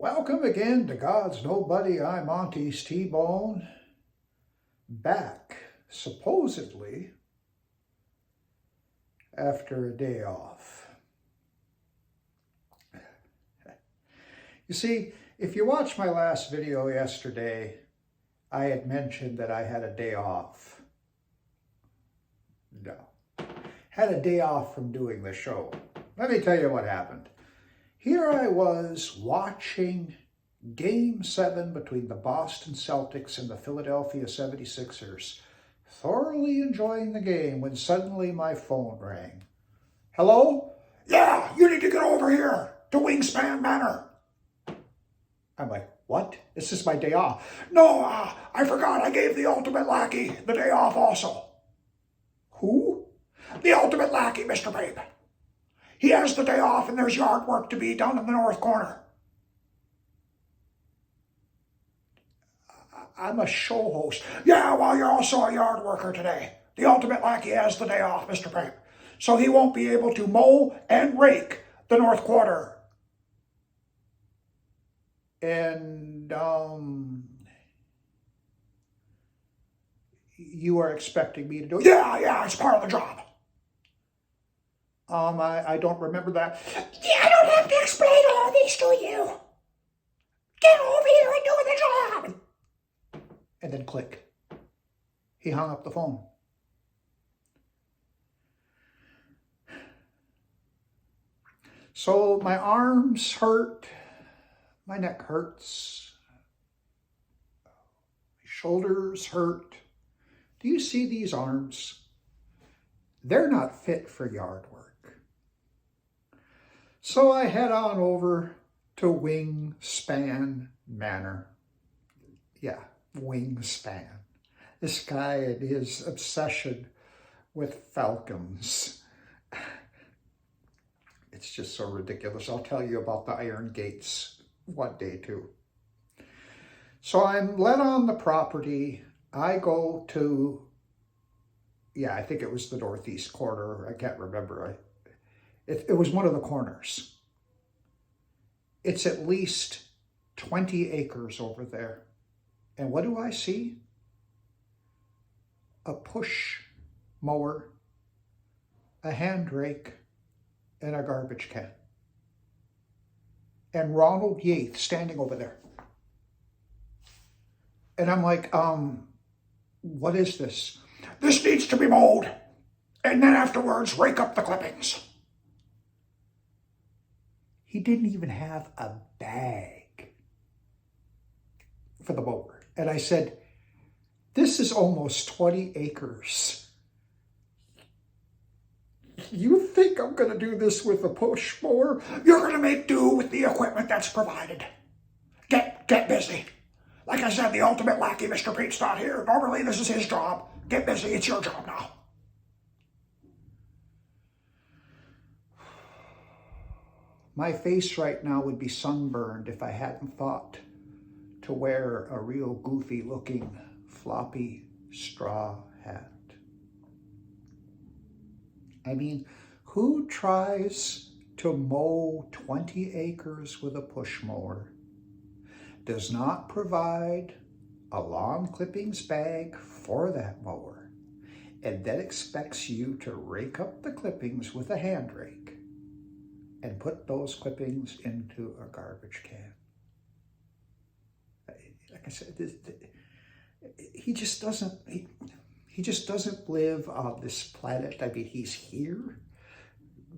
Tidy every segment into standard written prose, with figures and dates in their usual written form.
Welcome again to God's Nobody. I'm Monty's T-Bone, back, supposedly, after a day off. You see, if you watched my last video yesterday, I had mentioned that I had a day off. No. Had a day off from doing the show. Let me tell you what happened. Here I was watching Game 7 between the Boston Celtics and the Philadelphia 76ers, thoroughly enjoying the game when suddenly my phone rang. Hello? Yeah, you need to get over here to Wingspan Manor. I'm like, what? This is my day off. No, I forgot I gave the Ultimate Lackey the day off also. Who? The Ultimate Lackey, Mr. Pape. He has the day off and there's yard work to be done in the north corner. I'm a show host. Yeah, well, you're also a yard worker today. The Ultimate Lackey has the day off, Mr. Pape. So he won't be able to mow and rake the north quarter. And, you are expecting me to do it? Yeah, it's part of the job. I don't remember that. Yeah, I don't have to explain all this to you. Get over here and do the job. And then click. He hung up the phone. So my arms hurt. My neck hurts. My shoulders hurt. Do you see these arms? They're not fit for yard work. So I head on over to Wingspan Manor. Yeah, Wingspan. This guy and his obsession with falcons. It's just so ridiculous. I'll tell you about the iron gates one day too. So I'm led on the property. I go to, I think it was the northeast corner. I can't remember. It was one of the corners. It's at least 20 acres over there. And what do I see? A push mower, a hand rake, and a garbage can. And Ronald Yates standing over there. And I'm like, what is this? This needs to be mowed. And then afterwards, rake up the clippings. He didn't even have a bag for the mower. And I said, this is almost 20 acres. You think I'm going to do this with a push mower? You're going to make do with the equipment that's provided. Get busy. Like I said, the Ultimate Lackey, Mr. Pete's not here. Normally, this is his job. Get busy. It's your job now. My face right now would be sunburned if I hadn't thought to wear a real goofy looking floppy straw hat. I mean, who tries to mow 20 acres with a push mower, does not provide a lawn clippings bag for that mower, and then expects you to rake up the clippings with a hand rake and put those clippings into a garbage can? Like I said, he just doesn't live on this planet. I mean, he's here,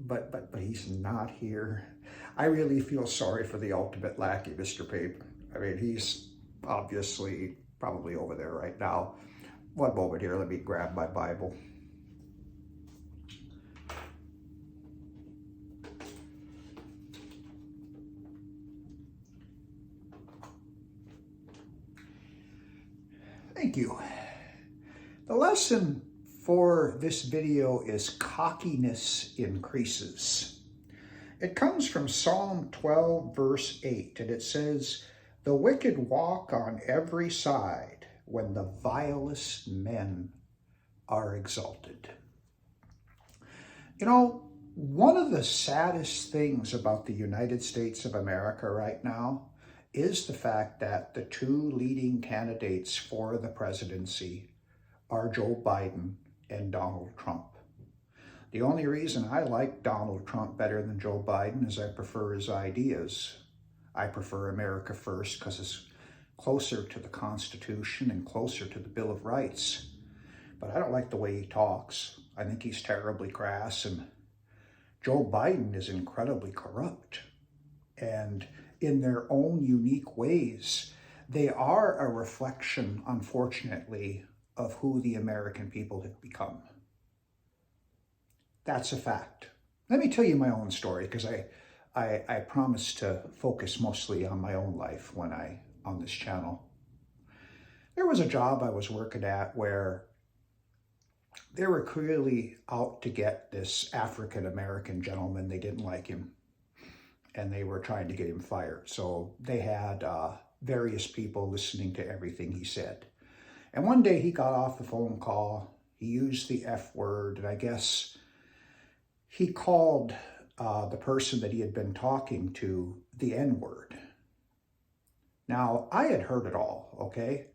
but he's not here. I really feel sorry for the Ultimate Lackey, Mr. Pape. I mean, he's obviously probably over there right now. One moment here, let me grab my Bible. Thank you. The lesson for this video is Cockiness Increases. It comes from Psalm 12, verse 8, and it says, "The wicked walk on every side when the vilest men are exalted." You know, one of the saddest things about the United States of America right now is the fact that the two leading candidates for the presidency are Joe Biden and Donald Trump. The only reason I like Donald Trump better than Joe Biden is I prefer his ideas. I prefer America First because it's closer to the Constitution and closer to the Bill of Rights. But I don't like the way he talks. I think he's terribly crass, and Joe Biden is incredibly corrupt. And in their own unique ways, they are a reflection, unfortunately, of who the American people have become. That's a fact. Let me tell you my own story, because I promise to focus mostly on my own life on this channel. There was a job I was working at where they were clearly out to get this African-American gentleman. They didn't like him, and they were trying to get him fired. So they had various people listening to everything he said. And one day he got off the phone call. He used the F word, and I guess he called the person that he had been talking to the N word. Now, I had heard it all, okay?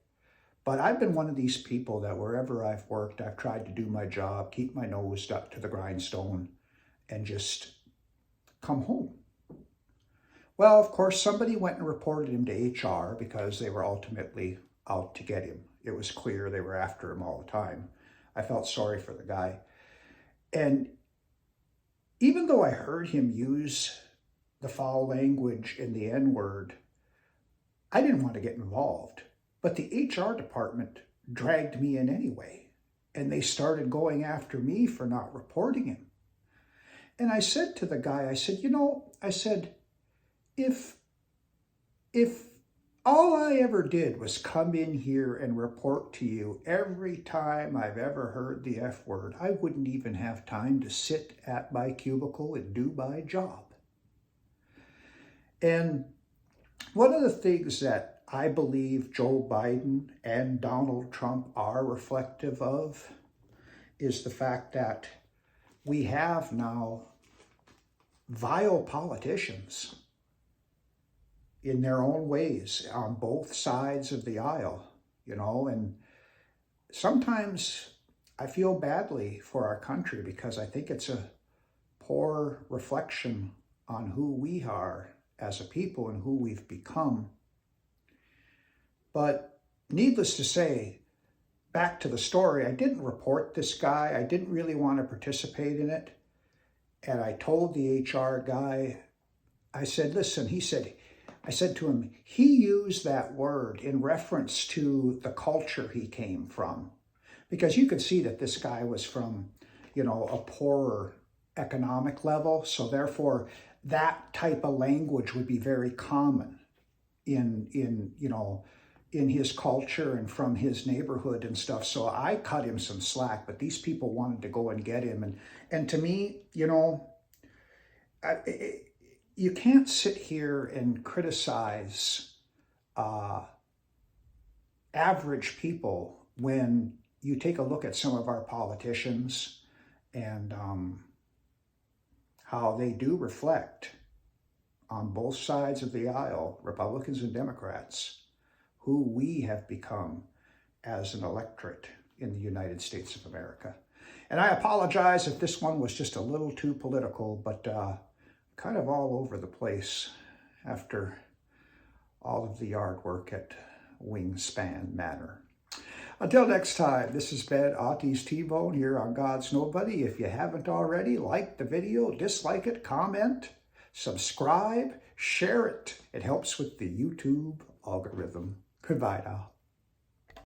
But I've been one of these people that wherever I've worked, I've tried to do my job, keep my nose up to the grindstone, and just come home. Well, of course, somebody went and reported him to HR because they were ultimately out to get him. It was clear they were after him all the time. I felt sorry for the guy. And even though I heard him use the foul language in the N-word, I didn't want to get involved. But the HR department dragged me in anyway, and they started going after me for not reporting him. And I said to the guy, I said, if all I ever did was come in here and report to you every time I've ever heard the F word, I wouldn't even have time to sit at my cubicle and do my job. And one of the things that I believe Joe Biden and Donald Trump are reflective of is the fact that we have now vile politicians in their own ways on both sides of the aisle, and sometimes I feel badly for our country because I think it's a poor reflection on who we are as a people and who we've become. But needless to say, back to the story, I didn't report this guy. I didn't really want to participate in it. And I told the HR guy, I said, listen, I said to him, he used that word in reference to the culture he came from. Because you could see that this guy was from, a poorer economic level. So therefore, that type of language would be very common in his culture and from his neighborhood and stuff. So I cut him some slack, but these people wanted to go and get him. And to me, you can't sit here and criticize average people when you take a look at some of our politicians and how they do reflect on both sides of the aisle, Republicans and Democrats, who we have become as an electorate in the United States of America. And I apologize if this one was just a little too political, but kind of all over the place after all of the yard work at Wingspan Manor. Until next time, this has been Auntie's T-Bone here on God's Nobody. If you haven't already, like the video, dislike it, comment, subscribe, share it. It helps with the YouTube algorithm. Goodbye now.